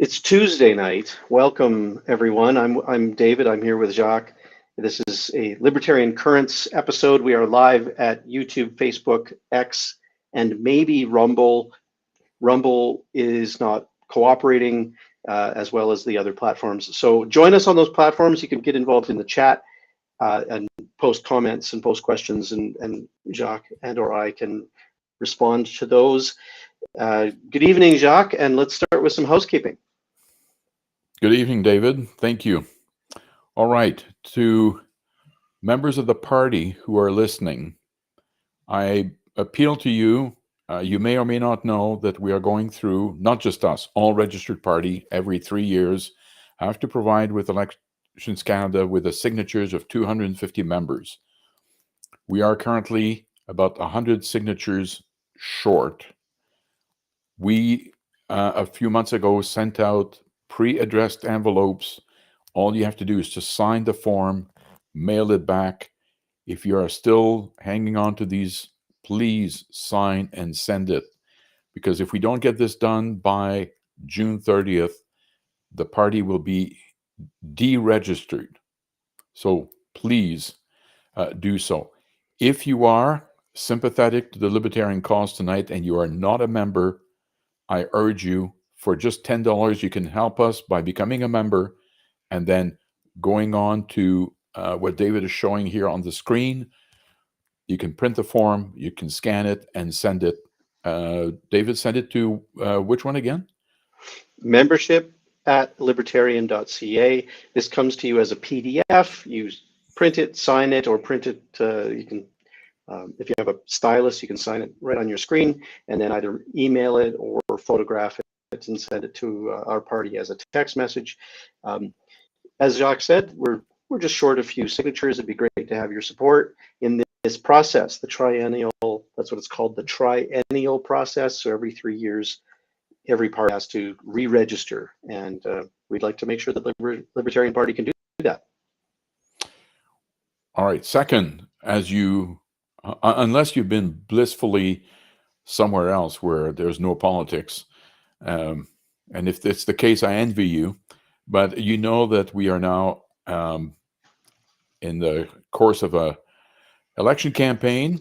It's Tuesday night. Welcome, everyone. I'm David. I'm here with Jacques. This is a Libertarian Currents episode. We are live at YouTube, Facebook, X, and maybe Rumble. Rumble is not cooperating as well as the other platforms. So join us on those platforms. You can get involved in the chat and post comments and post questions, and Jacques and/or I can respond to those. Good evening, Jacques, and let's start with some housekeeping. Good evening, David. Thank you. All right. To members of the party who are listening, I appeal to you. You may or may not know that we are going through, not just us, all registered party every 3 years have to provide with Elections Canada with the signatures of 250 members. We are currently about 100 signatures short. We, a few months ago, sent out pre-addressed envelopes. All you have to do is to sign the form, mail it back. If you are still hanging on to these, please sign and send it. Because if we don't get this done by June 30th, the party will be deregistered. So please do so. If you are sympathetic to the Libertarian cause tonight and you are not a member, I urge you, for just $10, you can help us by becoming a member and then going on to what David is showing here on the screen. You can print the form, you can scan it and send it. David, send it to which one again? Membership@libertarian.ca. This comes to you as a PDF. You print it, sign it, or print it. You can, if you have a stylus, you can sign it right on your screen, and then either email it or photograph it and send it to our party as a text message. As Jacques said, we're just short a few signatures. It'd be great to have your support in this process, the triennial. That's what it's called, the triennial process. So every 3 years, every party has to re-register, and we'd like to make sure that the Libertarian Party can do that. All right. Second, as you, unless you've been blissfully somewhere else where there's no politics, and if it's the case, I envy you. But you know that we are now in the course of a election campaign.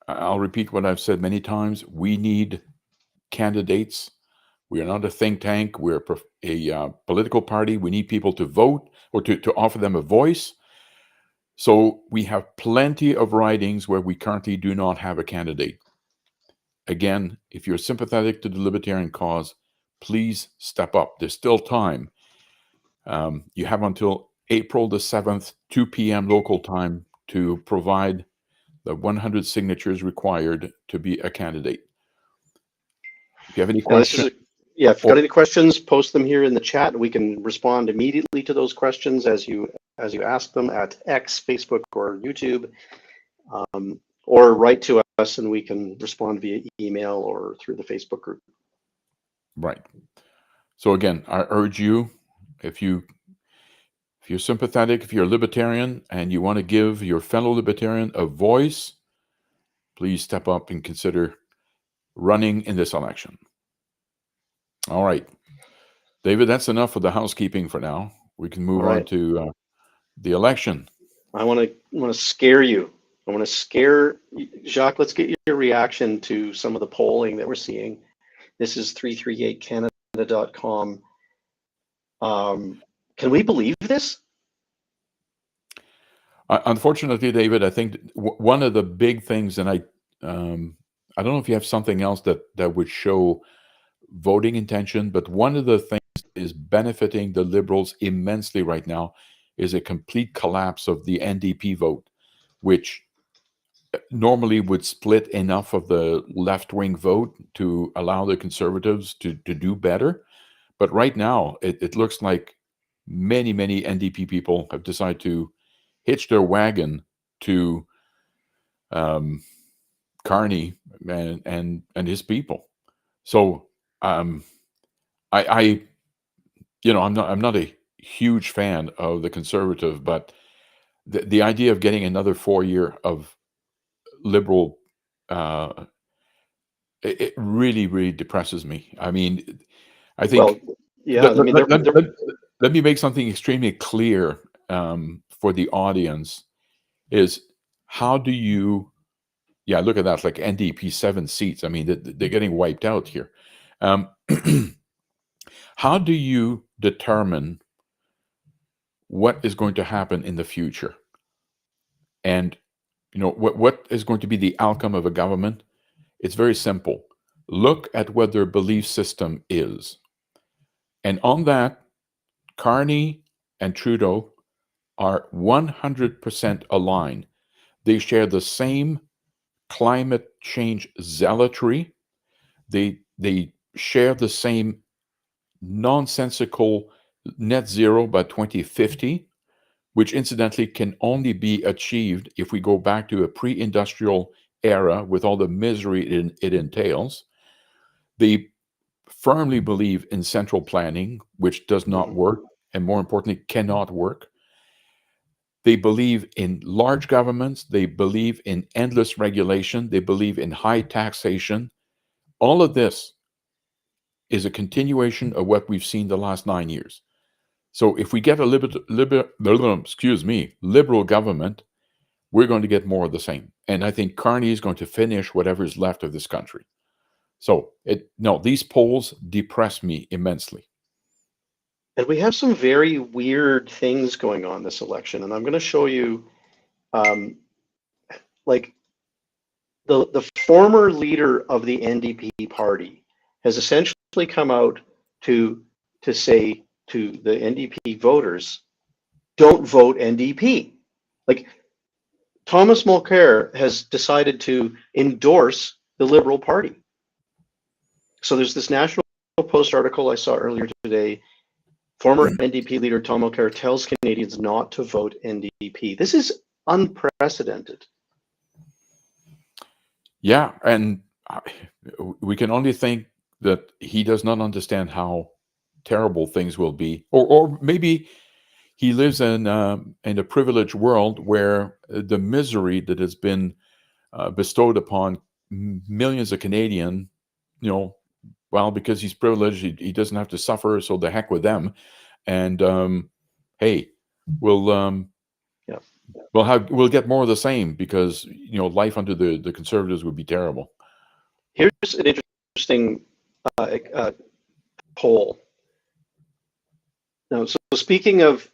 I'll repeat what I've said many times. We need candidates. We are not a think tank. We're a political party. We need people to vote or to offer them a voice. So we have plenty of ridings where we currently do not have a candidate. Again, if you're sympathetic to the Libertarian cause, please step up. There's still time. You have until April the 7th, 2 p.m. local time to provide the 100 signatures required to be a candidate. If you have any questions, if you've got any questions, post them here in the chat. We can respond immediately to those questions as you ask them at X, Facebook, or YouTube, or write to us and we can respond via email or through the Facebook group. Right. So again, I urge you, if you're sympathetic, if you're a Libertarian and you want to give your fellow Libertarian a voice, please step up and consider running in this election. All right. David, that's enough for the housekeeping for now. We can move on to the election. I want to scare you. I want to scare Jacques. Let's get your reaction to some of the polling that we're seeing. This is 338canada.com. Can we believe this? Unfortunately, David, I think one of the big things, and I don't know if you have something else that would show voting intention, but one of the things that is benefiting the Liberals immensely right now is a complete collapse of the NDP vote, which normally would split enough of the left-wing vote to allow the Conservatives to do better. But right now, it looks like many NDP people have decided to hitch their wagon to Carney and his people. So I'm not a huge fan of the Conservative, but the idea of getting another 4 year of Liberal, it really depresses me. I mean, I Well, think yeah, let, I mean, let, let, they're let, let me make something extremely clear for the audience is how do you, yeah, look at that, like NDP 7 seats. I mean, they're getting wiped out here. Um, how do you determine what is going to happen in the future? And, what is going to be the outcome of a government? It's very simple. Look at what their belief system is. And on that, Carney and Trudeau are 100% aligned. They share the same climate change zealotry. They share the same nonsensical net zero by 2050, which incidentally can only be achieved if we go back to a pre-industrial era with all the misery it entails. They firmly believe in central planning, which does not work, and more importantly, cannot work. They believe in large governments. They believe in endless regulation. They believe in high taxation. All of this is a continuation of what we've seen the last 9 years. So if we get a liberal government, we're going to get more of the same. And I think Carney is going to finish whatever is left of this country. So these polls depress me immensely. And we have some very weird things going on this election, and I'm going to show you, like the former leader of the NDP party has essentially come out to say to the NDP voters, don't vote NDP. Like Thomas Mulcair has decided to endorse the Liberal Party. So there's this National Post article I saw earlier today. Former NDP leader Tom Mulcair tells Canadians not to vote NDP. This is unprecedented. Yeah, and we can only think that he does not understand how terrible things will be, or maybe he lives in a privileged world where the misery that has been bestowed upon millions of Canadians, well, because he's privileged, he doesn't have to suffer, so the heck with them. And hey, we'll Yeah. we'll get more of the same because life under the Conservatives would be terrible. Here's an interesting poll. Now, so speaking of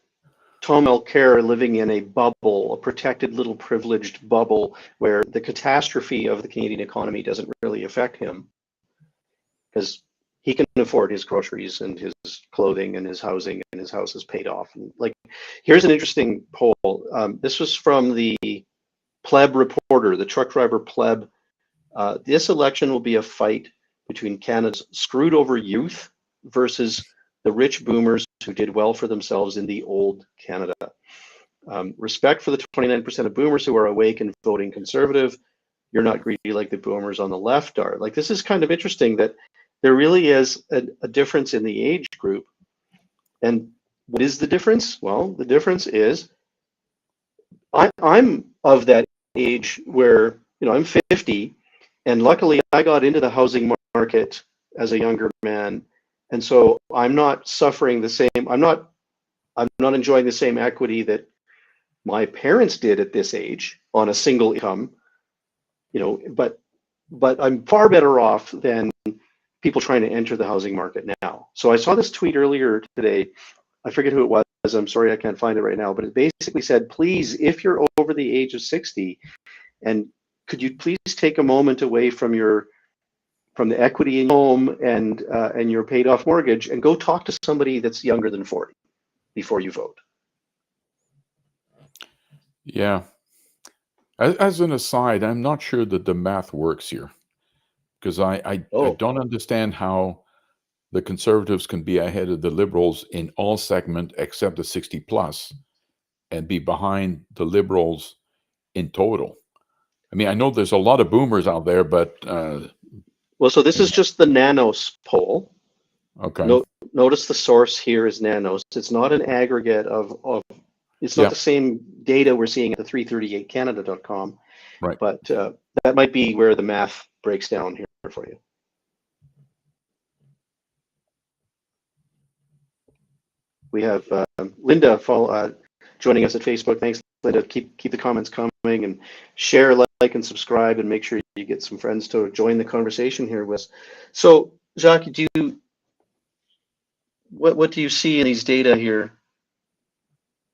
Tom Mulcair living in a bubble, a protected little privileged bubble where the catastrophe of the Canadian economy doesn't really affect him because he can afford his groceries and his clothing and his housing, and his house is paid off. And here's an interesting poll. This was from the Pleb Reporter, the truck driver Pleb. This election will be a fight between Canada's screwed over youth versus the rich boomers who did well for themselves in the old Canada. Respect for the 29% of boomers who are awake and voting Conservative. You're not greedy like the boomers on the left are. This is kind of interesting that there really is a difference in the age group. And what is the difference? Well, the difference is I'm of that age where, I'm 50, and luckily I got into the housing market as a younger man. And so I'm not suffering the same, I'm not enjoying the same equity that my parents did at this age on a single income, but I'm far better off than people trying to enter the housing market now. So I saw this tweet earlier today. I forget who it was. I'm sorry, I can't find it right now, but it basically said, please, if you're over the age of 60, and could you please take a moment away from the equity in your home and your paid off mortgage and go talk to somebody that's younger than 40 before you vote. Yeah. As an aside, I'm not sure that the math works here because I don't understand how the Conservatives can be ahead of the Liberals in all segment except the 60 plus and be behind the Liberals in total. I mean, I know there's a lot of boomers out there, but well, so this is just the Nanos poll. Okay. Notice the source here is Nanos. It's not an aggregate of it's not the same data we're seeing at the 338canada.com. Right. But that might be where the math breaks down here for you. We have Linda joining us at Facebook. Thanks, Linda. Keep the comments coming, and share, like, and subscribe, and make sure you get some friends to join the conversation here with us. So, Jacques, what do you see in these data here?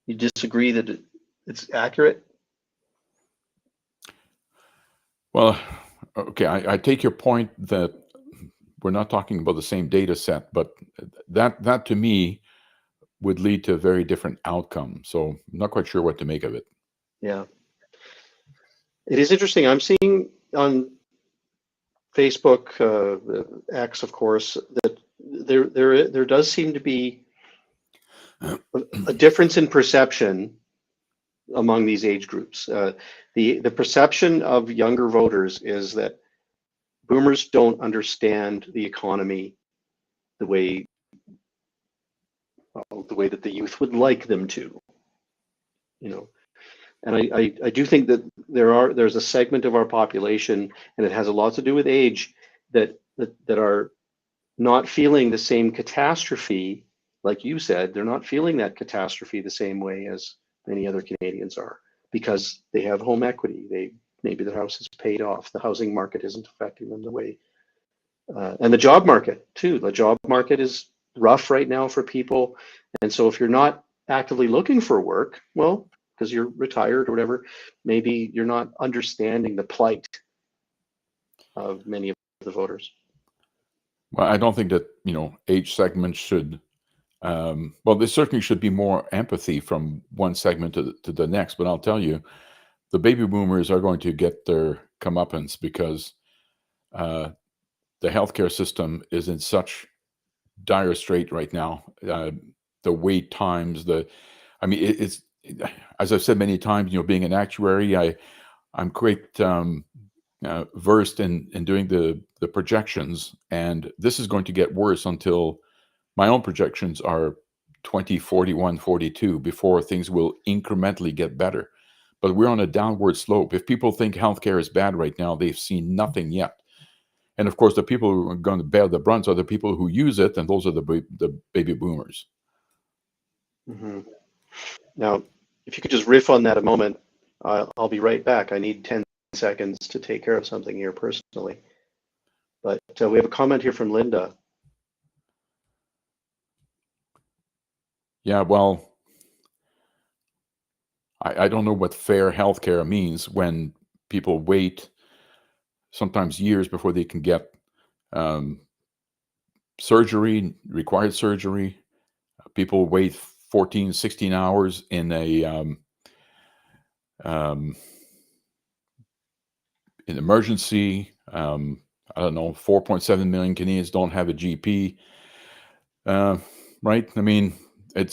You disagree that it's accurate? Well, okay, I take your point that we're not talking about the same data set, but that to me would lead to a very different outcome. So I'm not quite sure what to make of it. Yeah. It is interesting. I'm seeing on Facebook, X, of course, that there does seem to be a difference in perception among these age groups. The perception of younger voters is that boomers don't understand the economy the way that the youth would like them to, you know. And I do think that there's a segment of our population, and it has a lot to do with age, that are not feeling the same catastrophe, like you said. They're not feeling that catastrophe the same way as many other Canadians are, because they have home equity. Maybe their house is paid off. The housing market isn't affecting them the way, and the job market too. The job market is rough right now for people, and so if you're not actively looking for work, well, because you're retired or whatever, maybe you're not understanding the plight of many of the voters. Well, I don't think that, age segments should, well, there certainly should be more empathy from one segment to the next, but I'll tell you, the baby boomers are going to get their comeuppance because the healthcare system is in such dire strait right now. The wait times, it's, as I've said many times, being an actuary, I'm quite versed in doing the projections, and this is going to get worse until my own projections are 2041, 42, before things will incrementally get better. But we're on a downward slope. If people think healthcare is bad right now, they've seen nothing yet. And of course, the people who are going to bear the brunt are the people who use it, and those are the baby boomers. Mm-hmm. Now, if you could just riff on that a moment, I'll be right back. I need 10 seconds to take care of something here personally. But we have a comment here from Linda. Yeah, well, I don't know what fair healthcare means when people wait sometimes years before they can get surgery, required surgery. People wait 14, 16 hours in an emergency. I don't know, 4.7 million Canadians don't have a GP. Right? I mean, I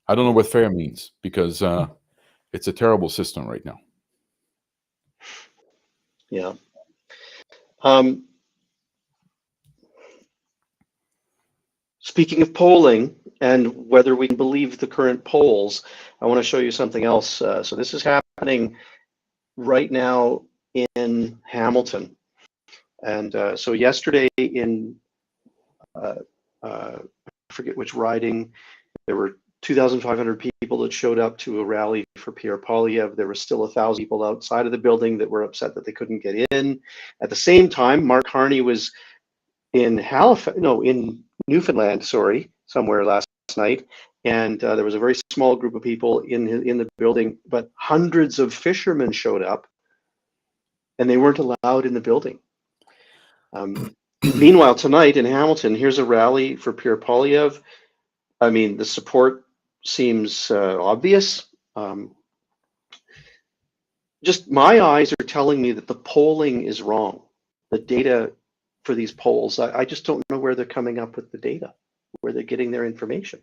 don't know what fair means, because it's a terrible system right now. Yeah. Speaking of polling and whether we can believe the current polls, I want to show you something else. So this is happening right now in Hamilton. And so yesterday in, I forget which riding, there were 2,500 people that showed up to a rally for Pierre Poilievre. There were still 1,000 people outside of the building that were upset that they couldn't get in. At the same time, Mark Carney was in in Newfoundland, somewhere last night, and there was a very small group of people in the building, but hundreds of fishermen showed up, and they weren't allowed in the building. Meanwhile, tonight in Hamilton, here's a rally for Pierre Poilievre. I mean, the support seems obvious. Just my eyes are telling me that the polling is wrong. The data for these polls, I just don't know where they're coming up with the data, where they're getting their information.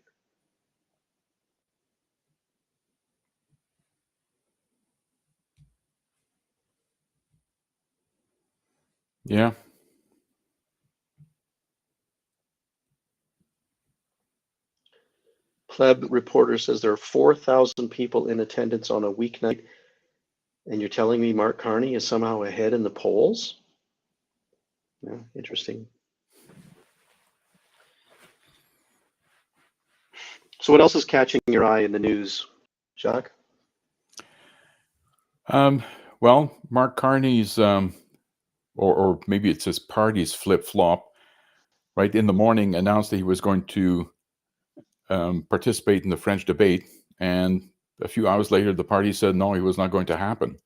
Yeah. Pleb reporter says there are 4,000 people in attendance on a weeknight, and you're telling me Mark Carney is somehow ahead in the polls? Yeah, interesting. So what else is catching your eye in the news, Jacques? Well, Mark Carney's, or maybe it's his party's flip-flop, right, in the morning announced that he was going to participate in the French debate, and a few hours later, the party said no, he was not going to happen.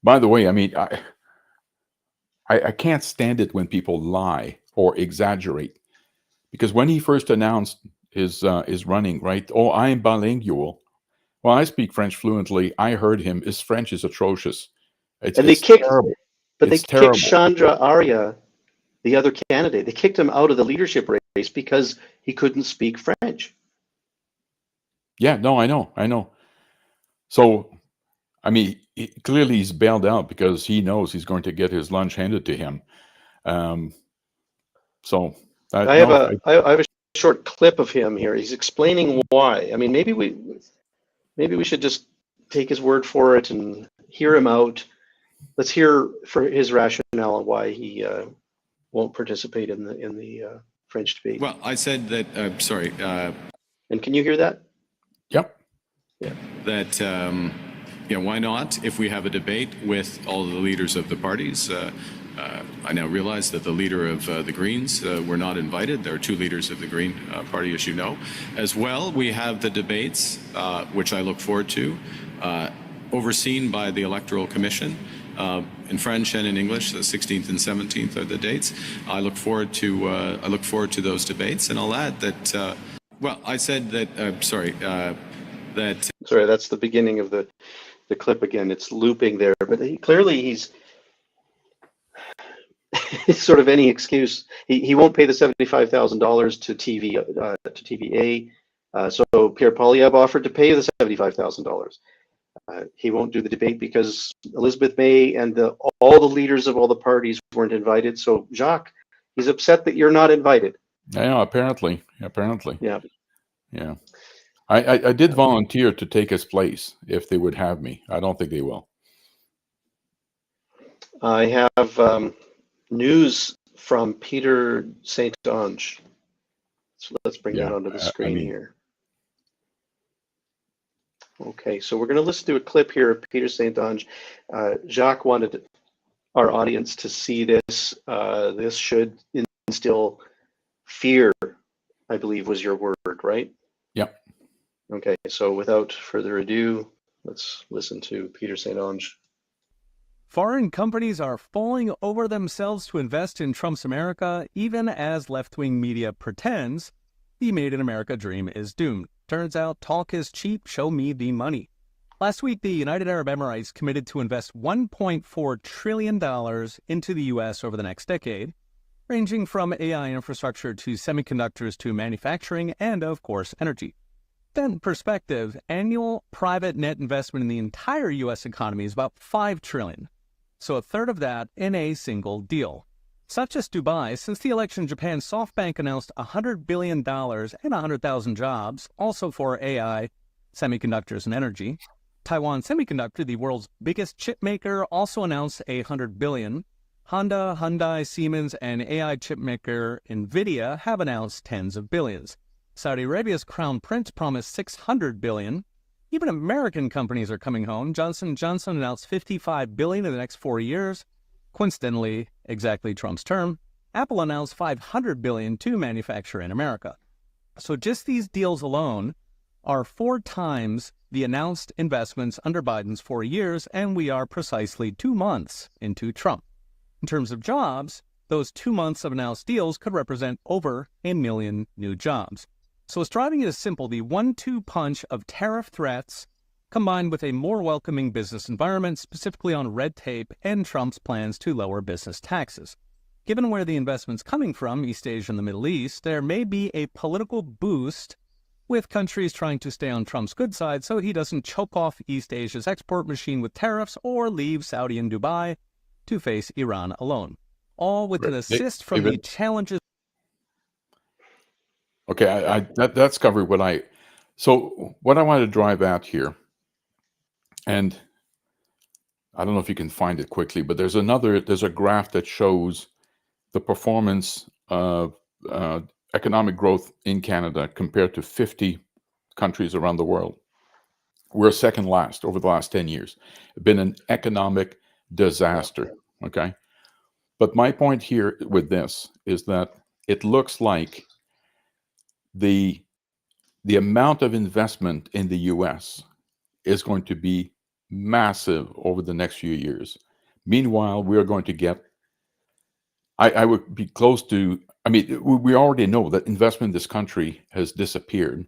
By the way, I mean, I can't stand it when people lie or exaggerate, because when he first announced his running, right? Oh, I'm bilingual. Well, I speak French fluently. I heard him. His French is atrocious. It's terrible. But they It's kicked terrible. Chandra Arya, the other candidate. They kicked him out of the leadership race because he couldn't speak French. Yeah, no, I know. So, I mean, clearly he's bailed out because he knows he's going to get his lunch handed to him. So I have a short clip of him here. He's explaining why. I mean, maybe we should just take his word for it and hear him out. Let's hear for his rationale and why he won't participate in the French debate. Well, I said that. Sorry. And can you hear that? Yep. Yeah. That why not? If we have a debate with all of the leaders of the parties, I now realize that the leader of the Greens were not invited. There are two leaders of the Green Party, as you know. As well, we have the debates, which I look forward to, overseen by the Electoral Commission. In French and in English, the 16th and 17th are the dates. I look forward to those debates, and I'll add that. Well, I said that. Sorry, that's the beginning of the clip again. It's looping there, but he's sort of any excuse. He won't pay the $75,000 to TVA. So Pierre Poilievre offered to pay the $75,000. He won't do the debate because Elizabeth May and all the leaders of all the parties weren't invited. So Jacques, he's upset that you're not invited. Yeah, apparently. Yeah. I did volunteer to take his place if they would have me. I don't think they will. I have news from Peter St. Onge. So let's bring that onto the screen here. Okay, so we're going to listen to a clip here of Peter St. Onge. Jacques wanted our audience to see this. This should instill fear, I believe was your word, right? Yep. Okay, so without further ado, let's listen to Peter St. Onge. Foreign companies are falling over themselves to invest in Trump's America, even as left-wing media pretends the Made in America dream is doomed. Turns out talk is cheap, show me the money. Last week, the United Arab Emirates committed to invest $1.4 trillion into the U.S. over the next decade, ranging from AI infrastructure to semiconductors to manufacturing and, of course, energy. Then, perspective, annual private net investment in the entire U.S. economy is about $5 trillion. So a third of that in a single deal. It's not just Dubai. Since the election, Japan's SoftBank announced $100 billion and 100,000 jobs, also for AI, semiconductors, and energy. Taiwan Semiconductor, the world's biggest chip maker, also announced $100 billion. Honda, Hyundai, Siemens, and AI chip maker NVIDIA have announced tens of billions. Saudi Arabia's Crown Prince promised $600 billion. Even American companies are coming home. Johnson & Johnson announced $55 billion in the next 4 years. Coincidentally, exactly Trump's term. Apple announced $500 billion to manufacture in America. So just these deals alone are 4 times the announced investments under Biden's 4 years, and we are precisely 2 months into Trump. In terms of jobs, those 2 months of announced deals could represent over 1 million new jobs. So what's driving it is simple: the 1-2 punch of tariff threats combined with a more welcoming business environment, specifically on red tape and Trump's plans to lower business taxes. Given where the investment's coming from, East Asia and the Middle East, there may be a political boost with countries trying to stay on Trump's good side so he doesn't choke off East Asia's export machine with tariffs or leave Saudi and Dubai to face Iran alone. All with an assist from the challenges. Okay, that's covered what I want to drive at here, and I don't know if you can find it quickly, but there's a graph that shows the performance of economic growth in Canada compared to 50 countries around the world. We're second last over the last 10 years. It's been an economic disaster, okay? But my point here with this is that it looks like the amount of investment in the US is going to be massive over the next few years. Meanwhile, we are going to get, I would be close to, I mean, we already know that investment in this country has disappeared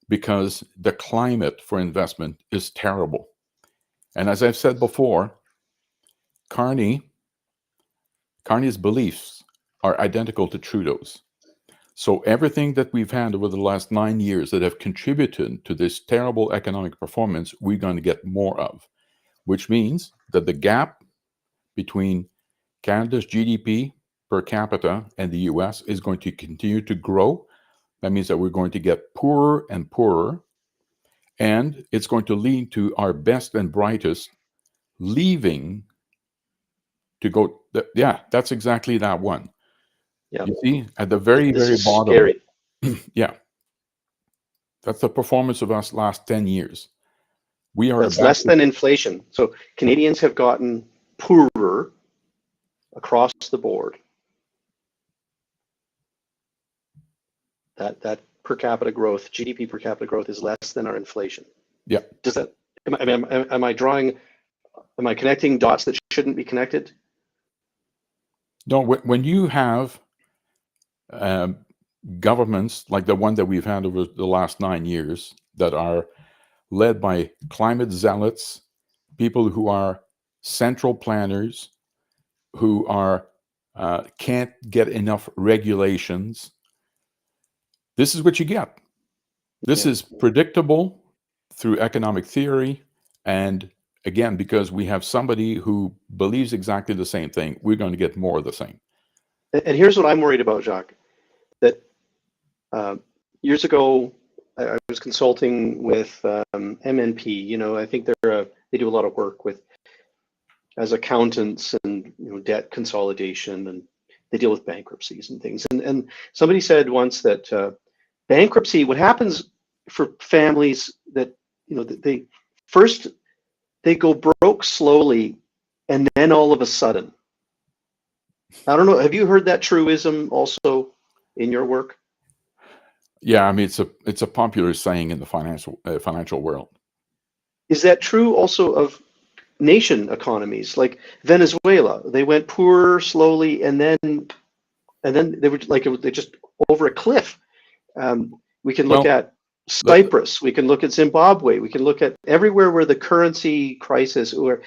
because the climate for investment is terrible. And as I've said before, Carney's beliefs are identical to Trudeau's. So everything that we've had over the last 9 years that have contributed to this terrible economic performance, we're going to get more of, which means that the gap between Canada's GDP per capita and the US is going to continue to grow. That means that we're going to get poorer and poorer, and it's going to lead to our best and brightest leaving to go. Yeah, that's exactly that one. Yeah. You see, at the very, This very is bottom. scary. Yeah. That's the performance of us last 10 years. We are That's less than inflation. So Canadians have gotten poorer across the board. That per capita growth, GDP per capita growth, is less than our inflation. Yeah. Does that? Am I connecting dots that shouldn't be connected? No, when you have governments like the one that we've had over the last 9 years that are led by climate zealots, people who are central planners, who are can't get enough regulations, this is what you get. This is predictable through economic theory, and again, because we have somebody who believes exactly the same thing, we're going to get more of the same. And here's what I'm worried about, Jacques. That years ago, I was consulting with MNP. You know, I think they do a lot of work with as accountants and debt consolidation, and they deal with bankruptcies and things. And somebody said once that bankruptcy, what happens for families that they go broke slowly, and then all of a sudden. I don't know. Have you heard that truism also in your work? Yeah, I mean it's a popular saying in the financial world. Is that true also of nation economies like Venezuela? They went poor slowly, and then they were like they just over a cliff. We can look at Cyprus. We can look at Zimbabwe. We can look at everywhere where the currency crisis, or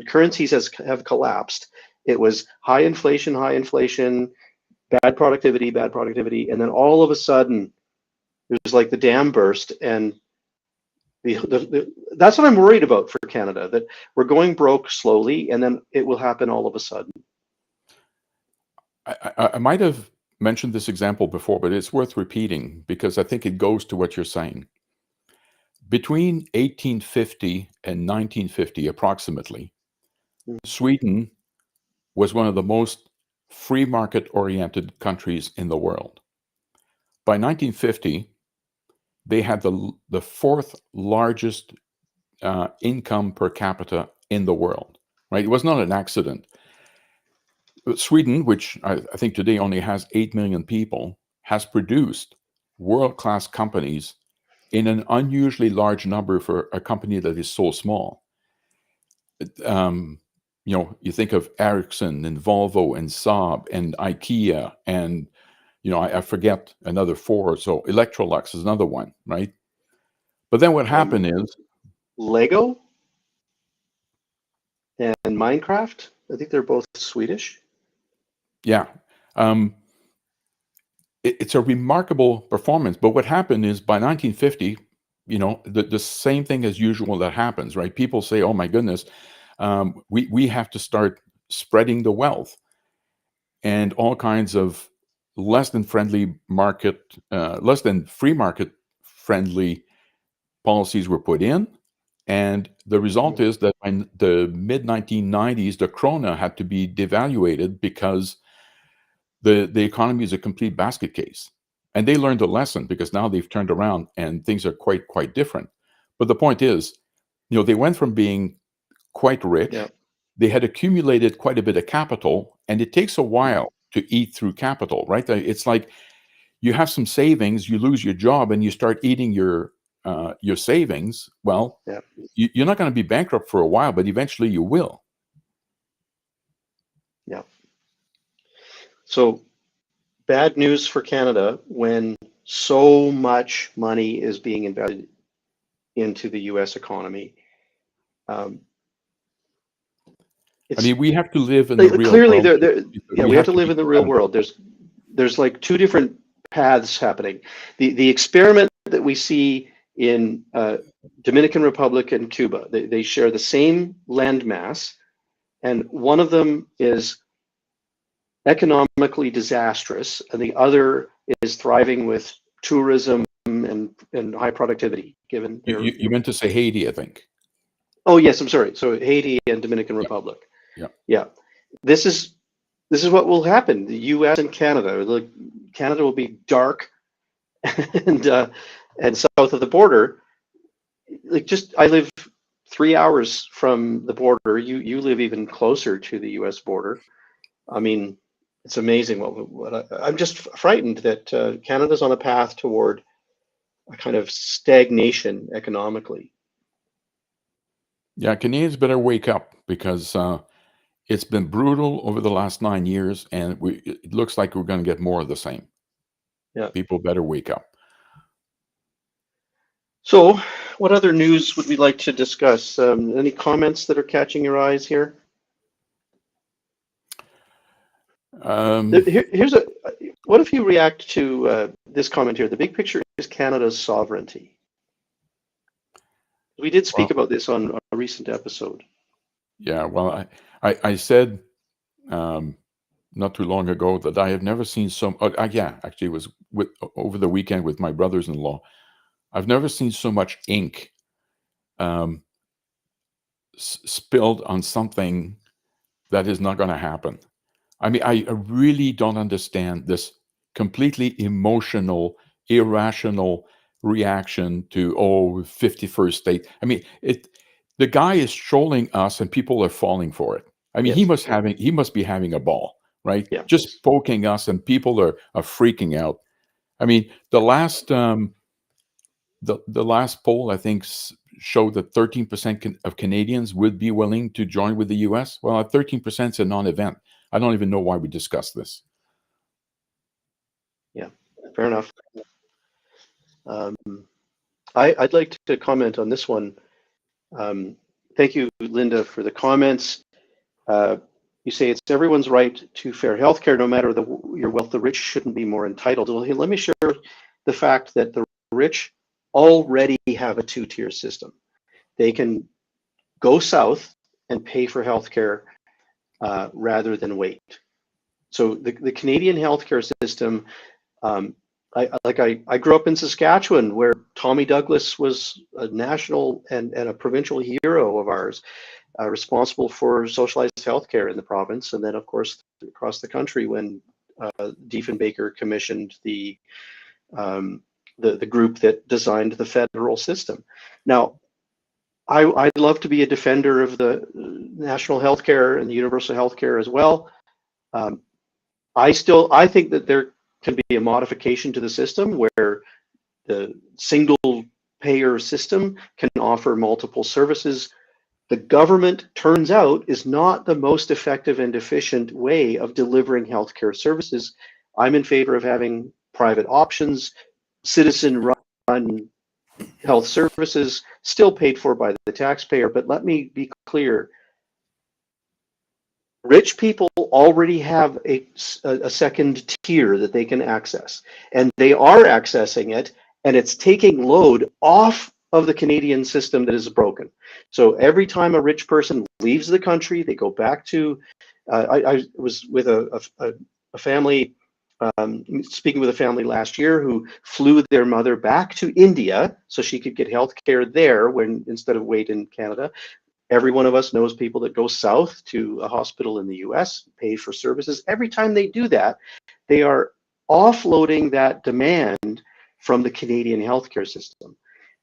currencies have collapsed. It was high inflation, bad productivity, and then all of a sudden, it was like the dam burst, and that's what I'm worried about for Canada, that we're going broke slowly, and then it will happen all of a sudden. I might have mentioned this example before, but it's worth repeating because I think it goes to what you're saying. Between 1850 and 1950, approximately, Sweden was one of the most free market oriented countries in the world. By 1950, they had the fourth largest income per capita in the world, right? It was not an accident. Sweden, which I think today only has 8 million people, has produced world-class companies in an unusually large number for a company that is so small. You think of Ericsson and Volvo and Saab and IKEA and, I forget another 4. So Electrolux is another one, right? But then what happened is Lego and Minecraft. I think they're both Swedish. Yeah. It's a remarkable performance. But what happened is by 1950, the same thing as usual that happens, right? People say, oh my goodness, we have to start spreading the wealth, and all kinds of less than free market friendly policies were put in. And the result is that in the mid-1990s, the krona had to be devaluated because the economy is a complete basket case. And they learned a lesson because now they've turned around and things are quite different. But the point is, they went from being quite rich. Yeah. They had accumulated quite a bit of capital, and it takes a while to eat through capital, right? It's like you have some savings, you lose your job, and you start eating your savings. Well, Yeah. you're not going to be bankrupt for a while, but eventually you will. Yeah. So bad news for Canada when so much money is being invested into the U.S. economy. I mean, we have to live in the real clearly, world. we have to live be in the real compatible. world. There's like two different paths happening. The experiment that we see in Dominican Republic and Cuba, they share the same landmass, and one of them is economically disastrous, and the other is thriving with tourism and high productivity. Given their, You meant to say Haiti, I think. oh yes, I'm sorry. So Haiti and Dominican Republic. Yeah. This is what will happen. The U.S. and Canada. Canada will be dark, and south of the border. I live 3 hours from the border. You live even closer to the U.S. border. I mean, it's amazing I'm just frightened that Canada's on a path toward a kind of stagnation economically. Yeah, Canadians better wake up because it's been brutal over the last 9 years, and it looks like we're going to get more of the same. Yeah. People better wake up. So, what other news would we like to discuss? Any comments that are catching your eyes here? What if you react to this comment here? The big picture is Canada's sovereignty. We did speak about this on a recent episode. Yeah, well, I said not too long ago that I have never seen actually it was over the weekend with my brothers-in-law. I've never seen so much ink spilled on something that is not going to happen. I mean, I really don't understand this completely emotional, irrational reaction to 51st state. I mean, the guy is trolling us, and people are falling for it. I mean, Yes. he must be having a ball, right? Yeah. Just poking us, and people are freaking out. I mean, the last poll, I think, showed that 13% of Canadians would be willing to join with the U.S. Well, 13% is a non-event. I don't even know why we discussed this. Yeah, fair enough. I'd like to comment on this one. Thank you, Linda, for the comments. You say it's everyone's right to fair health care, no matter your wealth. The rich shouldn't be more entitled. Well, let me share the fact that the rich already have a two-tier system. They can go south and pay for health care rather than wait. So the Canadian healthcare system, I grew up in Saskatchewan, where Tommy Douglas was a national and a provincial hero of ours, responsible for socialized healthcare in the province, and then of course across the country when Diefenbaker commissioned the group that designed the federal system. Now, I'd love to be a defender of the national healthcare and the universal healthcare as well. I think that there can be a modification to the system where the single payer system can offer multiple services. The government, turns out, is not the most effective and efficient way of delivering healthcare services. I'm in favor of having private options, citizen-run health services, still paid for by the taxpayer. But let me be clear. Rich people already have a second tier that they can access, and they are accessing it, and it's taking load off of the Canadian system that is broken. So every time a rich person leaves the country, they go back to, I was with a family, speaking with a family last year who flew their mother back to India so she could get health care there instead of wait in Canada. Every one of us knows people that go south to a hospital in the US, pay for services. Every time they do that, they are offloading that demand from the Canadian healthcare system.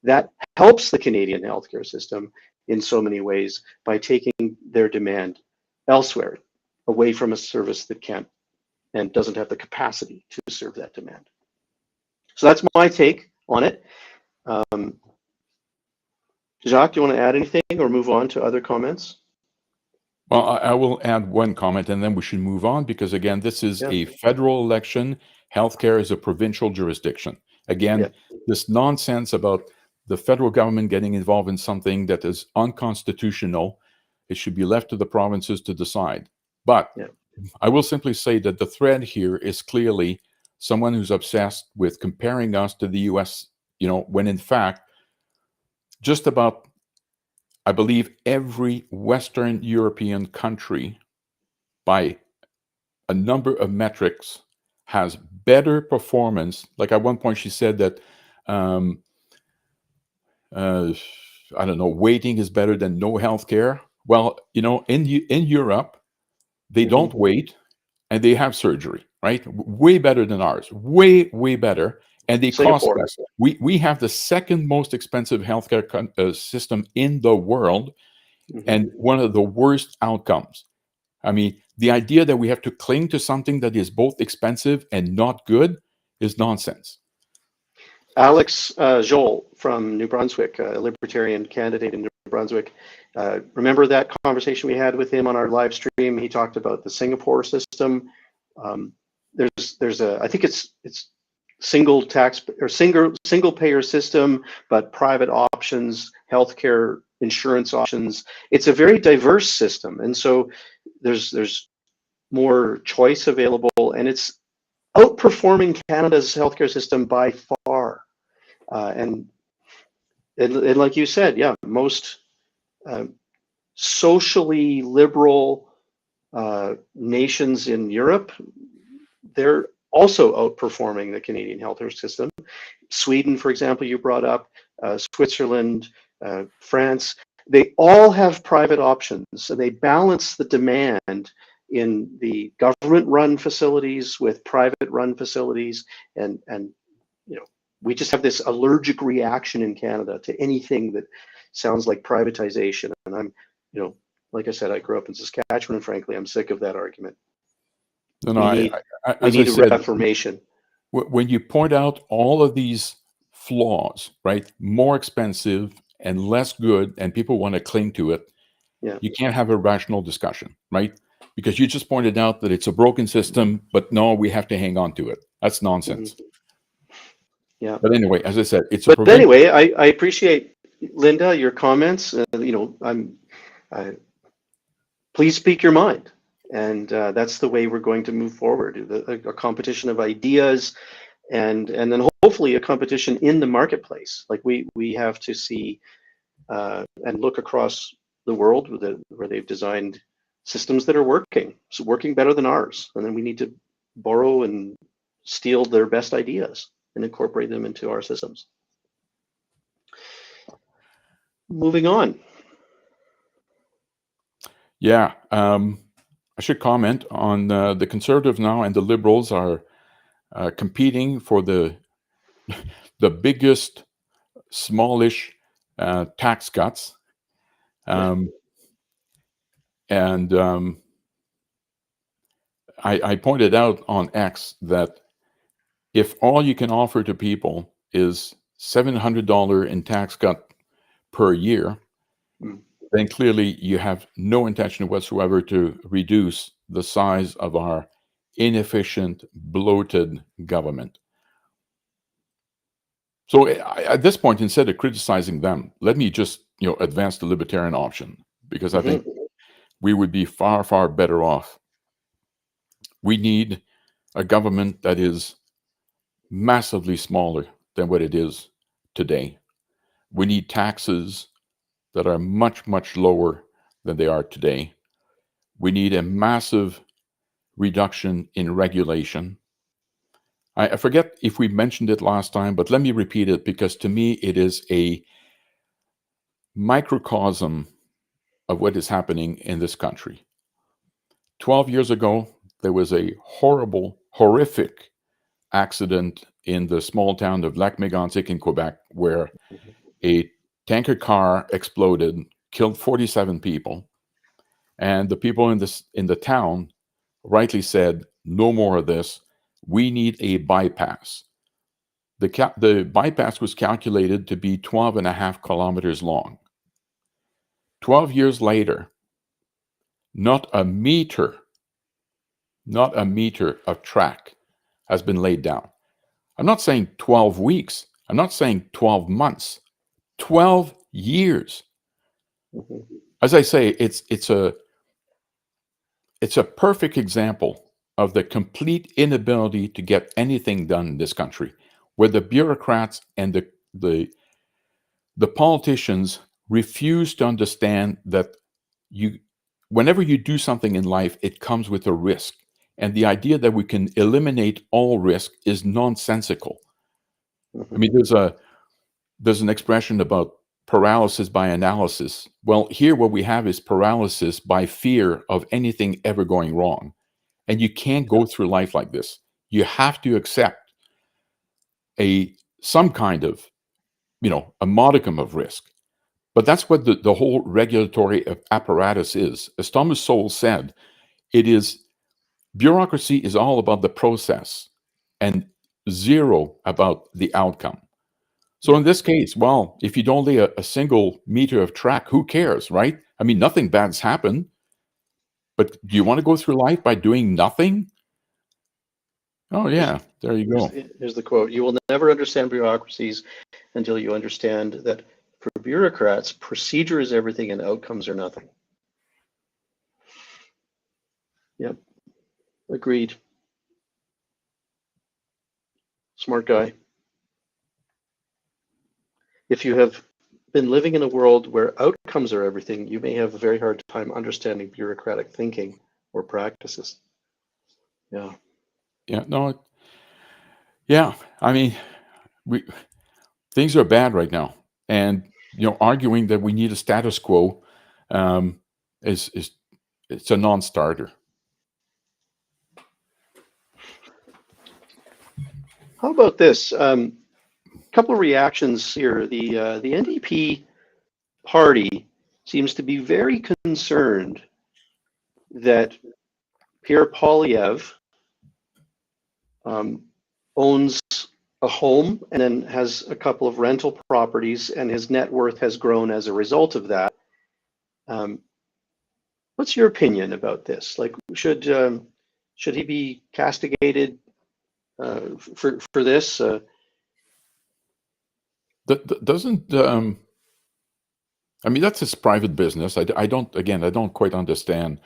That helps the Canadian healthcare system in so many ways by taking their demand elsewhere, away from a service that can't and doesn't have the capacity to serve that demand. So that's my take on it. Jacques, do you want to add anything or move on to other comments? Well, I will add one comment and then we should move on because, again, this is a federal election. Healthcare is a provincial jurisdiction. Again, this nonsense about the federal government getting involved in something that is unconstitutional, it should be left to the provinces to decide. But I will simply say that the thread here is clearly someone who's obsessed with comparing us to the US, when in fact, just about, I believe, every Western European country, by a number of metrics, has better performance. Like at one point she said that, I don't know, waiting is better than no healthcare. Well, in Europe, they don't wait and they have surgery, right? Way better than ours, way, way better. And they cost less. We have the second most expensive healthcare system in the world and one of the worst outcomes. I mean, the idea that we have to cling to something that is both expensive and not good is nonsense. Alex Joel from New Brunswick, a Libertarian candidate in New Brunswick, remember that conversation we had with him on our live stream? He talked about the Singapore system. There's I think it's single tax or single payer system, but private options, healthcare insurance options. It's a very diverse system, and so there's more choice available, and it's outperforming Canada's healthcare system by far. And like you said, most socially liberal nations in Europe, they're also outperforming the Canadian healthcare system. Sweden, for example, you brought up, Switzerland, France, they all have private options, and they balance the demand in the government-run facilities with private-run facilities, and we just have this allergic reaction in Canada to anything that sounds like privatization. And I'm, like I said, I grew up in Saskatchewan, and frankly, I'm sick of that argument. No, we need a reformation. When you point out all of these flaws, right, more expensive and less good, and people want to cling to it, you can't have a rational discussion, right? Because you just pointed out that it's a broken system, but no, we have to hang on to it. That's nonsense. Yeah. But anyway, as I said, it's. But anyway, I appreciate, Linda, your comments. Please speak your mind, and that's the way we're going to move forward. A competition of ideas, and then hopefully a competition in the marketplace. Like we have to see and look across the world where they've designed systems that are working better than ours, and then we need to borrow and steal their best ideas and incorporate them into our systems. Moving on. Yeah, I should comment on the Conservatives now and the Liberals are competing for the biggest, smallish tax cuts. I pointed out on X that if all you can offer to people is $700 in tax cut per year, then clearly you have no intention whatsoever to reduce the size of our inefficient, bloated government. So at this point, instead of criticizing them, let me just advance the libertarian option, because I think we would be far, far better off. We need a government that is massively smaller than what it is today. We need taxes that are much, much lower than they are today. We need a massive reduction in regulation. I forget if we mentioned it last time, but let me repeat it, because to me it is a microcosm of what is happening in this country. 12 years ago, there was a horrific accident in the small town of Lac-Mégantic in Quebec, where a tanker car exploded, killed 47 people, and the people in the town rightly said, "No more of this. We need a bypass." The bypass was calculated to be 12.5 kilometers long. 12 years later, not a meter of track has been laid down. I'm not saying 12 weeks. I'm not saying 12 months. 12 years. As I say, it's a perfect example of the complete inability to get anything done in this country, where the bureaucrats and the politicians refuse to understand that whenever you do something in life, it comes with a risk. And the idea that we can eliminate all risk is nonsensical. I mean, there's an expression about paralysis by analysis. Well, here what we have is paralysis by fear of anything ever going wrong. And you can't go through life like this. You have to accept some kind of, a modicum of risk. But that's what the whole regulatory apparatus is. As Thomas Sowell said, bureaucracy is all about the process and zero about the outcome. So in this case, well, if you don't lay a single meter of track, who cares, right? I mean, nothing bad's happened. But do you want to go through life by doing nothing? Oh, yeah, there you go. Here's the quote. "You will never understand bureaucracies until you understand that for bureaucrats, procedure is everything and outcomes are nothing." Yep. Agreed. Smart guy. If you have been living in a world where outcomes are everything, you may have a very hard time understanding bureaucratic thinking or practices. Yeah. Yeah, no, yeah. I mean, things are bad right now, and arguing that we need a status quo is it's a non-starter. How about this? Couple of reactions here. The NDP party seems to be very concerned that Pierre Poilievre owns a home and then has a couple of rental properties, and his net worth has grown as a result of that. What's your opinion about this? Like, should he be castigated for this? Doesn't I mean, that's his private business. I don't quite understand.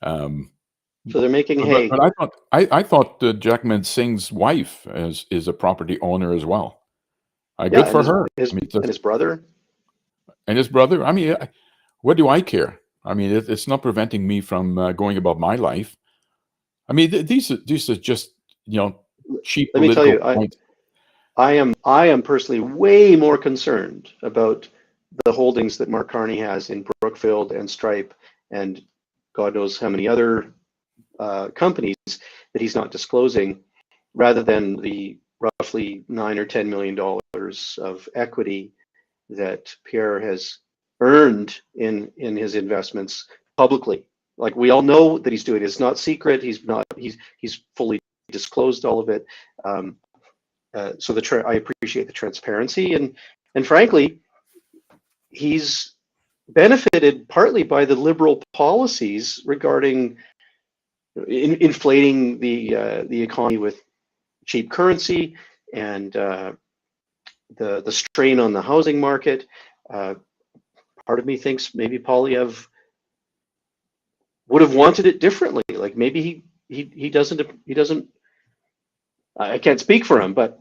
So they're making hay. But I thought Jackman Singh's wife is a property owner as well. Good for her. And his brother. And his brother. I mean, what do I care? I mean, it's not preventing me from going about my life. I mean, these are just cheap. Let me tell you, I am personally way more concerned about the holdings that Mark Carney has in Brookfield and Stripe and God knows how many other companies that he's not disclosing, rather than the roughly $9 or $10 million of equity that Pierre has earned in his investments publicly. Like, we all know that he's doing it. It's not secret. He's fully disclosed all of it. So I appreciate the transparency, and frankly, he's benefited partly by the liberal policies regarding inflating the economy with cheap currency and the strain on the housing market. Part of me thinks maybe Poilievre would have wanted it differently. Like, maybe he doesn't. I can't speak for him, but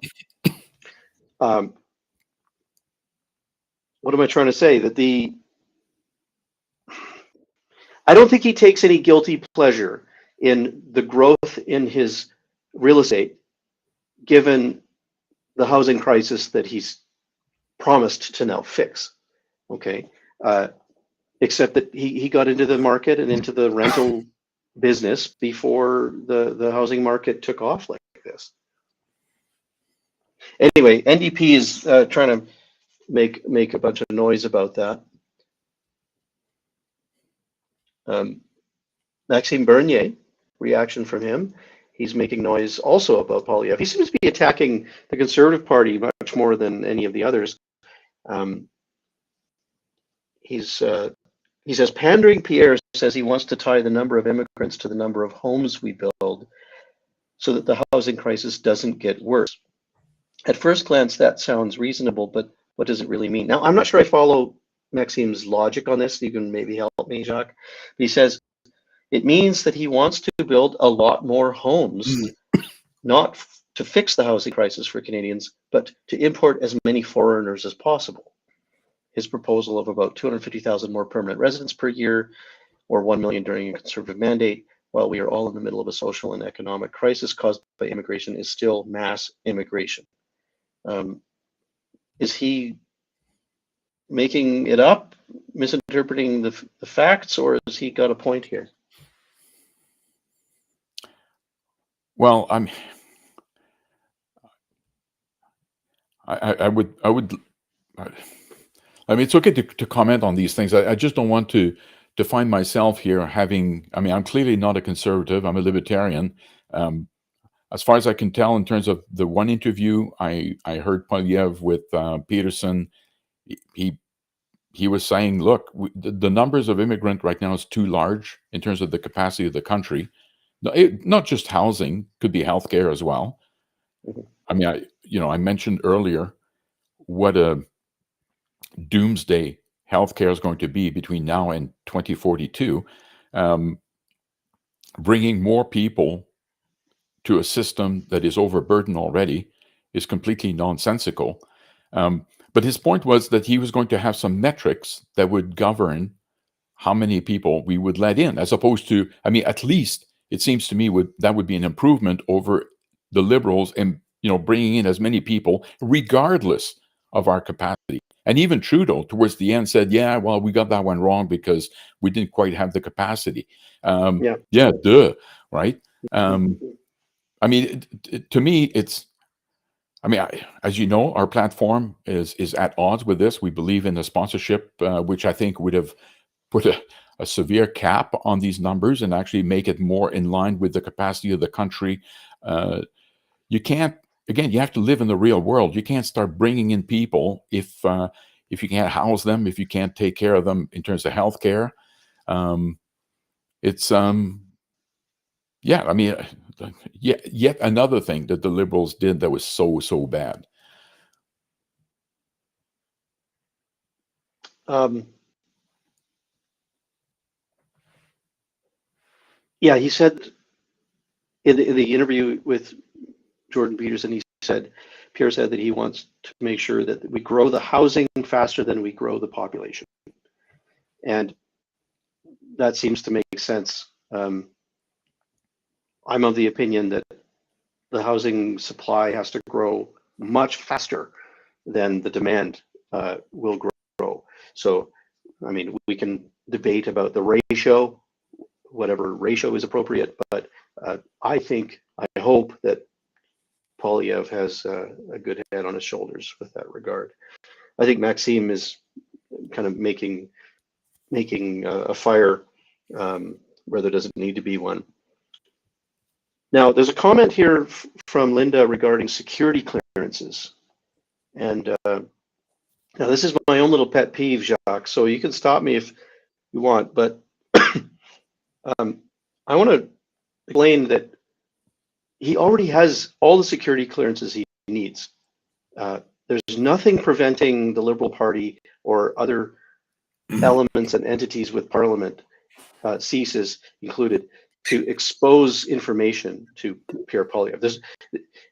what am I trying to say? That I don't think he takes any guilty pleasure in the growth in his real estate, given the housing crisis that he's promised to now fix. Okay, except that he got into the market and into the rental business before the housing market took off like this. Anyway, NDP is trying to make a bunch of noise about that. Maxime Bernier, reaction from him. He's making noise also about Poilievre. He seems to be attacking the Conservative Party much more than any of the others. He says, pandering Pierre says he wants to tie the number of immigrants to the number of homes we build so that the housing crisis doesn't get worse. At first glance, that sounds reasonable, but what does it really mean? Now, I'm not sure I follow Maxime's logic on this. You can maybe help me, Jacques. But he says it means that he wants to build a lot more homes, not to fix the housing crisis for Canadians, but to import as many foreigners as possible. His proposal of about 250,000 more permanent residents per year, or 1 million during a Conservative mandate, while we are all in the middle of a social and economic crisis caused by immigration, is still mass immigration. Is he making it up, misinterpreting the facts, or has he got a point here? Well, I would. I mean, it's okay to comment on these things. I just don't want to find myself here having. I mean, I'm clearly not a conservative. I'm a libertarian. As far as I can tell, in terms of the one interview I heard Poilievre with Peterson, he was saying, look, the numbers of immigrants right now is too large in terms of the capacity of the country. Not just housing, could be healthcare as well. I mean, I mentioned earlier what a doomsday healthcare is going to be between now and 2042. Bringing more people to a system that is overburdened already is completely nonsensical. But his point was that he was going to have some metrics that would govern how many people we would let in, as opposed to, I mean, at least it seems to me that would be an improvement over the Liberals and, bringing in as many people regardless of our capacity. And even Trudeau towards the end said, yeah, well, we got that one wrong because we didn't quite have the capacity. Yeah, duh, right? I mean, to me, it's, I mean, as you know, our platform is at odds with this. We believe in the sponsorship, which I think would have put a severe cap on these numbers and actually make it more in line with the capacity of the country. You can't, again, you have to live in the real world. You can't start bringing in people if you can't house them, if you can't take care of them in terms of healthcare. It's yeah, I mean, yet another thing that the Liberals did that was so bad. Yeah, he said in the interview with Jordan Peterson, Pierre said that he wants to make sure that we grow the housing faster than we grow the population. And that seems to make sense. I'm of the opinion that the housing supply has to grow much faster than the demand will grow. So, I mean, we can debate about the ratio, whatever ratio is appropriate, but I hope that Poilievre has a good head on his shoulders with that regard. I think Maxime is kind of making a fire where there doesn't need to be one. Now, there's a comment here from Linda regarding security clearances. And now this is my own little pet peeve, Jacques, so you can stop me if you want, but I want to explain that he already has all the security clearances he needs. There's nothing preventing the Liberal Party or other elements and entities with Parliament, CSIS included, to expose information to Pierre Poilievre.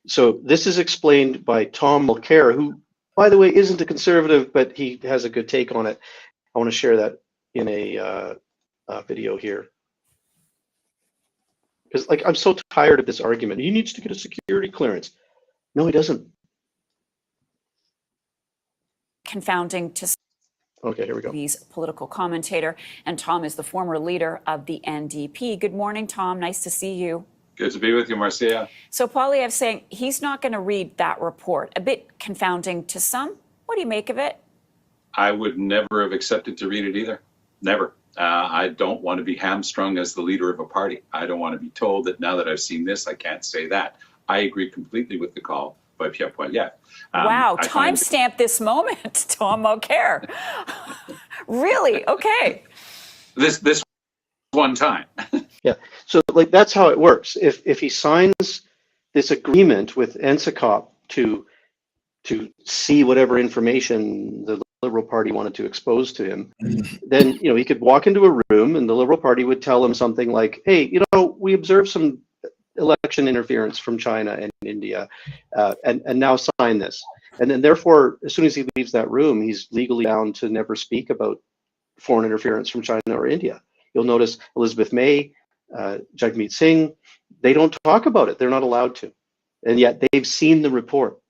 So this is explained by Tom Mulcair, who, by the way, isn't a conservative, but he has a good take on it. I want to share that in a video here. Because I'm so tired of this argument. He needs to get a security clearance. No, he doesn't. Confounding to Okay, here we go. He's a political commentator, and Tom is the former leader of the NDP. Good morning, Tom. Nice to see you. Good to be with you, Marcia. So Poilievre saying he's not going to read that report. A bit confounding to some. What do you make of it? I would never have accepted to read it either. Never. I don't want to be hamstrung as the leader of a party. I don't want to be told that now that I've seen this, I can't say that. I agree completely with the call by Pierre Poilievre. Wow, timestamp this moment, Tom Mulcair. Really? Okay. This one time. Yeah. So like that's how it works. If he signs this agreement with NSICOP to see whatever information the Liberal Party wanted to expose to him, then he could walk into a room and the Liberal Party would tell him something like, "Hey, we observed some election interference from China and India, and now sign this." And then therefore, as soon as he leaves that room, he's legally bound to never speak about foreign interference from China or India. You'll notice Elizabeth May, Jagmeet Singh, they don't talk about it. They're not allowed to. And yet they've seen the report.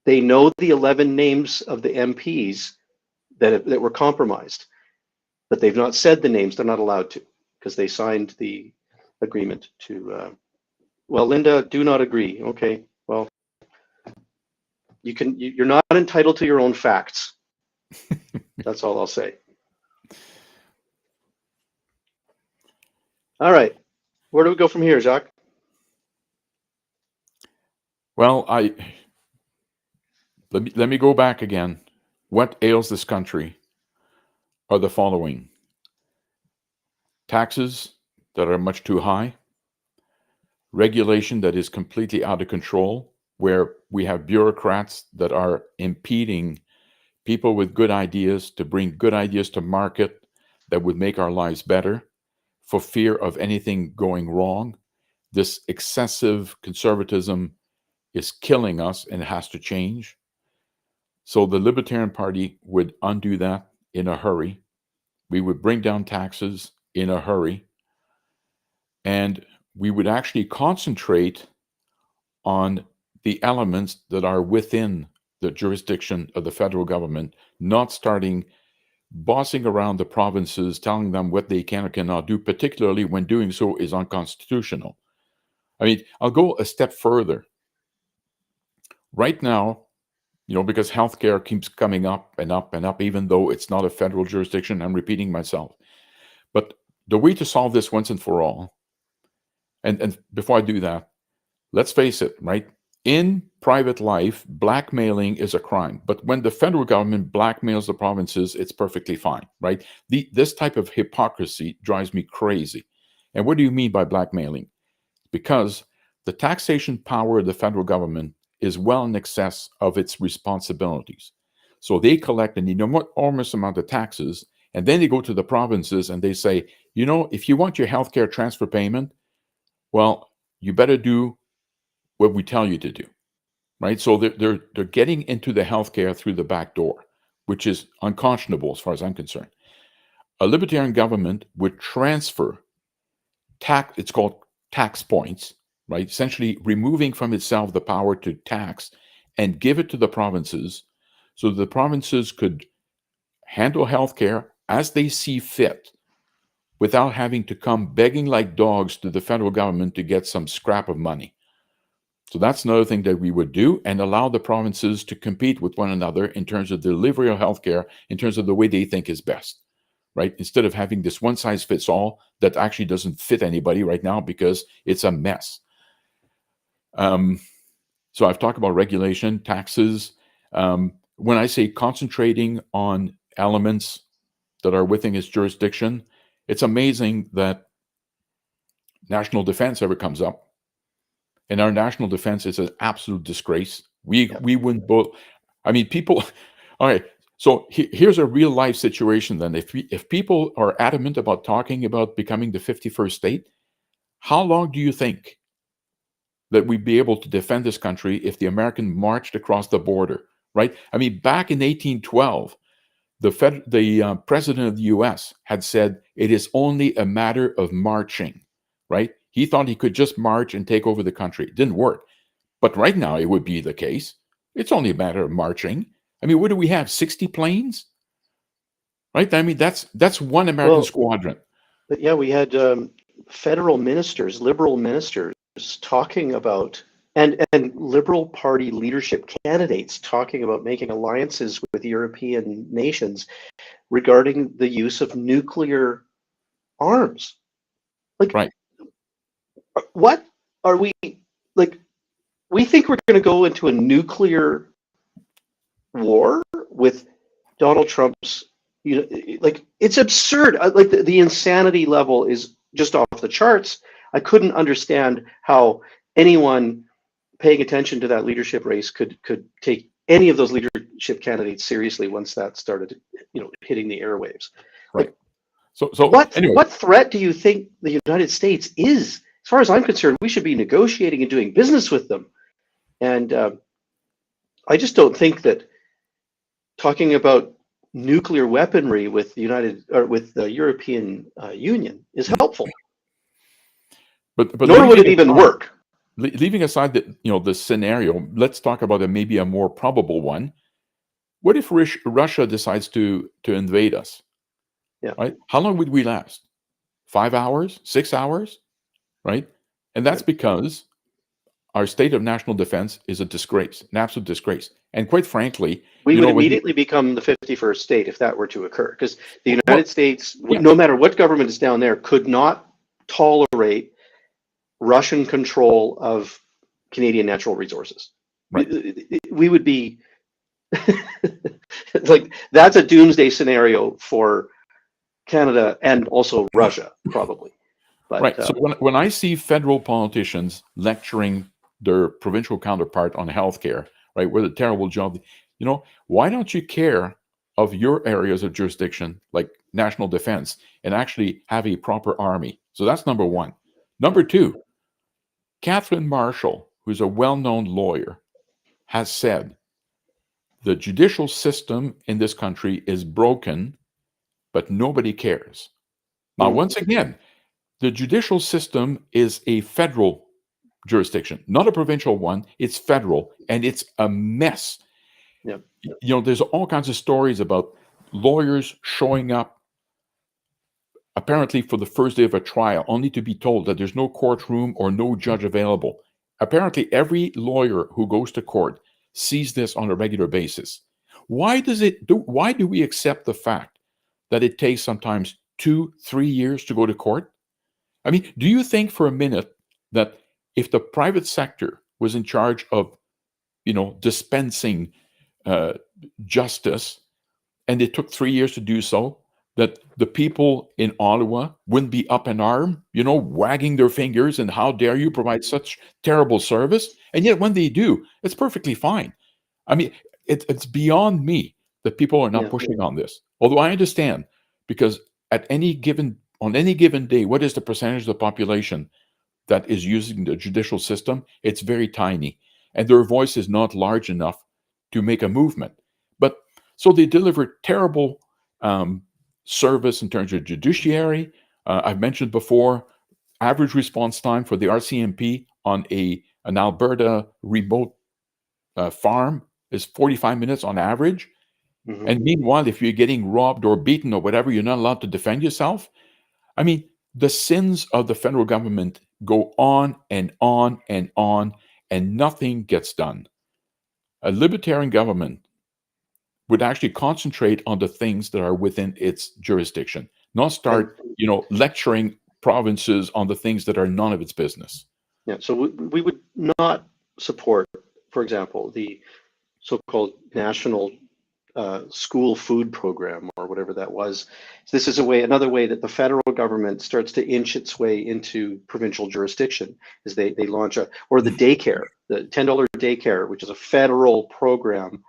They know the 11 names of the MPs that were compromised, but they've not said the names. They're not allowed to because they signed the agreement to. Well, Linda, do not agree. Okay, well, you're not entitled to your own facts. That's all I'll say. All right, where do we go from here, Jacques? Well, let me go back again. What ails this country are the following: taxes that are much too high, regulation that is completely out of control, where we have bureaucrats that are impeding people with good ideas to bring good ideas to market that would make our lives better for fear of anything going wrong. This excessive conservatism is killing us and it has to change. So the Libertarian Party would undo that in a hurry. We would bring down taxes in a hurry. And we would actually concentrate on the elements that are within the jurisdiction of the federal government, not starting bossing around the provinces, telling them what they can or cannot do, particularly when doing so is unconstitutional. I mean, I'll go a step further. Right now, because healthcare keeps coming up and up and up, even though it's not a federal jurisdiction, I'm repeating myself. But the way to solve this once and for all, and before I do that, let's face it, right? In private life, blackmailing is a crime. But when the federal government blackmails the provinces, it's perfectly fine, right? This type of hypocrisy drives me crazy. And what do you mean by blackmailing? Because the taxation power of the federal government is well in excess of its responsibilities. So they collect an enormous amount of taxes, and then they go to the provinces and they say, if you want your healthcare transfer payment, well, you better do what we tell you to do, right? So they're getting into the healthcare through the back door, which is unconscionable as far as I'm concerned. A libertarian government would transfer it's called tax points, right? Essentially removing from itself the power to tax and give it to the provinces so the provinces could handle healthcare as they see fit without having to come begging like dogs to the federal government to get some scrap of money. So that's another thing that we would do, and allow the provinces to compete with one another in terms of delivery of healthcare, in terms of the way they think is best, right? Instead of having this one size fits all that actually doesn't fit anybody right now because it's a mess. So I've talked about regulation, taxes. When I say concentrating on elements that are within its jurisdiction, it's amazing that national defense ever comes up. And our national defense is an absolute disgrace. We wouldn't both. I mean, people. All right. So here's a real life situation. Then, if people are adamant about talking about becoming the 51st state, how long do you think that we'd be able to defend this country if the American marched across the border? Right. I mean, back in 1812, the president of the U.S. had said it is only a matter of marching. Right. He thought he could just march and take over the country. It didn't work. But right now it would be the case. It's only a matter of marching. I mean, what do we have? 60 planes? Right? I mean, that's one American squadron. But yeah, we had federal ministers, liberal ministers, talking about, and Liberal Party leadership candidates talking about making alliances with European nations regarding the use of nuclear arms. Like, Right. what are we, like, we think we're going to go into a nuclear war with Donald Trump's, like, it's absurd. Like, the insanity level is just off the charts. I couldn't understand how anyone paying attention to that leadership race could take any of those leadership candidates seriously once that started, hitting the airwaves. Right. Like, So anyway, what threat do you think the United States is? As far as I'm concerned, we should be negotiating and doing business with them. And I just don't think that talking about nuclear weaponry with the European Union is helpful. but Nor would it even work. Leaving aside the scenario, let's talk about maybe a more probable one. What if Russia decides to invade us? Yeah. Right? How long would we last? 5 hours? 6 hours? Right? And that's because our state of national defense is a disgrace, an absolute disgrace. And quite frankly, we would immediately become the 51st state if that were to occur, because the United States, yeah, no matter what government is down there, could not tolerate Russian control of Canadian natural resources. Right. We would be like, that's a doomsday scenario for Canada and also Russia, probably. But, right. So when I see federal politicians lecturing their provincial counterpart on healthcare, right, what a terrible job, why don't you care of your areas of jurisdiction, like national defense, and actually have a proper army? So that's number one. Number two, Catherine Marshall, who's a well-known lawyer, has said the judicial system in this country is broken, but nobody cares. Now, once again, the judicial system is a federal jurisdiction, not a provincial one. It's federal, and it's a mess. Yeah. There's all kinds of stories about lawyers showing up apparently for the first day of a trial, only to be told that there's no courtroom or no judge available. Apparently, every lawyer who goes to court sees this on a regular basis. Why do we accept the fact that it takes sometimes 2-3 years to go to court? I mean, do you think for a minute that if the private sector was in charge of, dispensing justice, and it took 3 years to do so, that the people in Ottawa wouldn't be up in arm, wagging their fingers and how dare you provide such terrible service? And yet when they do, it's perfectly fine. I mean, it's beyond me that people are not pushing on this. Although I understand, because on any given day, what is the percentage of the population that is using the judicial system? It's very tiny. And their voice is not large enough to make a movement. But so they deliver terrible service in terms of judiciary. I've mentioned before, average response time for the RCMP on an Alberta remote farm is 45 minutes on average. Mm-hmm. And meanwhile, if you're getting robbed or beaten or whatever, you're not allowed to defend yourself. I mean, the sins of the federal government go on and on and on, and nothing gets done. A libertarian government would actually concentrate on the things that are within its jurisdiction, not start, lecturing provinces on the things that are none of its business. Yeah, so we would not support, for example, the so-called national school food program or whatever that was. So this is another way that the federal government starts to inch its way into provincial jurisdiction, is they launch the daycare, the $10 daycare, which is a federal program.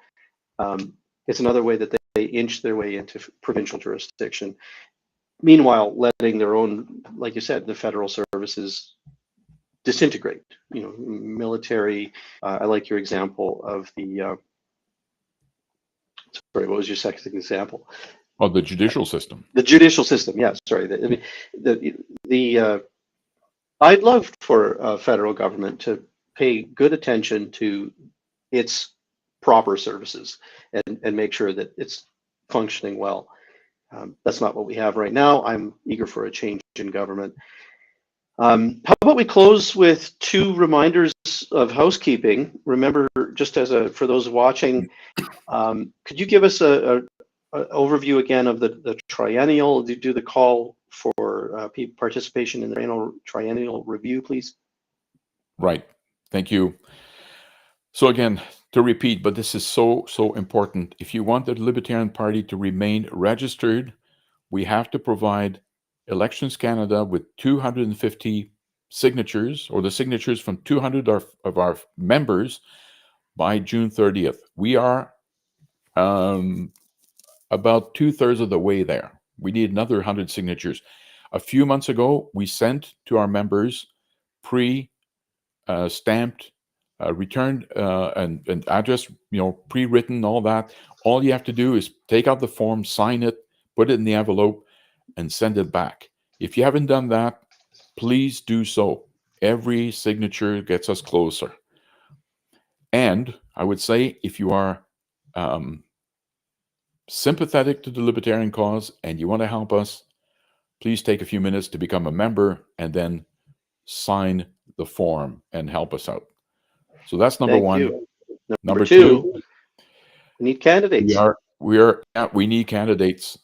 It's another way that they inch their way into provincial jurisdiction. Meanwhile, letting their own, like you said, the federal services disintegrate. Military. I like your example of the. Sorry, what was your second example? Oh, the judicial system. The judicial system. Yeah, sorry. I'd love for federal government to pay good attention to its proper services and make sure that it's functioning well. That's not what we have right now. I'm eager for a change in government. How about we close with 2 reminders of housekeeping? Remember, just as for those watching, could you give us a overview again of the triennial? Do the call for participation in the annual triennial review, please? Right. Thank you. So again, to repeat, but this is so important. If you want the Libertarian Party to remain registered, we have to provide Elections Canada with 250 signatures, or the signatures from 200 of our members by June 30th. We are about 2/3 of the way there. We need another 100 signatures. A few months ago, we sent to our members stamped, returned, and address, pre-written, all that. All you have to do is take out the form, sign it, put it in the envelope, and send it back. If you haven't done that, please do so. Every signature gets us closer. And I would say, if you are sympathetic to the Libertarian cause and you want to help us, please take a few minutes to become a member and then sign the form and help us out. So that's number Thank one. you. Number two, we need candidates. we need candidates.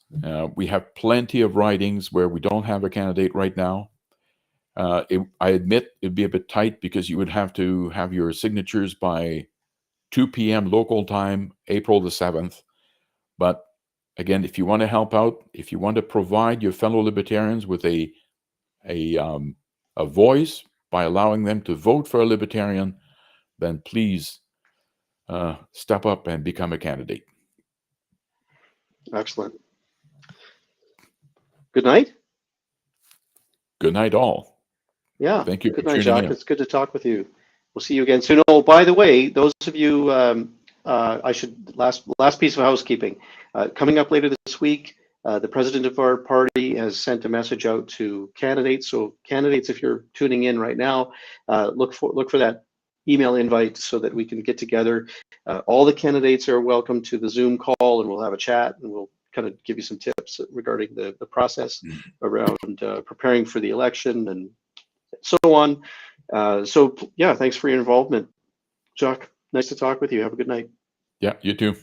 We have plenty of ridings where we don't have a candidate right now. I admit it'd be a bit tight because you would have to have your signatures by 2 p.m. local time, April the 7th. But again, if you want to help out, if you want to provide your fellow Libertarians with a voice by allowing them to vote for a Libertarian, then please step up and become a candidate. Excellent. Good night. Good night, all. Yeah. Thank you. Good for night, tuning Jacques. in. It's good to talk with you. We'll see you again soon. Oh, by the way, those of you, last piece of housekeeping. Coming up later this week, the president of our party has sent a message out to candidates. So candidates, if you're tuning in right now, look for that email invite so that we can get together. All the candidates are welcome to the Zoom call, and we'll have a chat, and we'll kind of give you some tips regarding the process around preparing for the election and so on. So yeah, thanks for your involvement, Jacques. Nice to talk with you. Have a good night. Yeah, you too.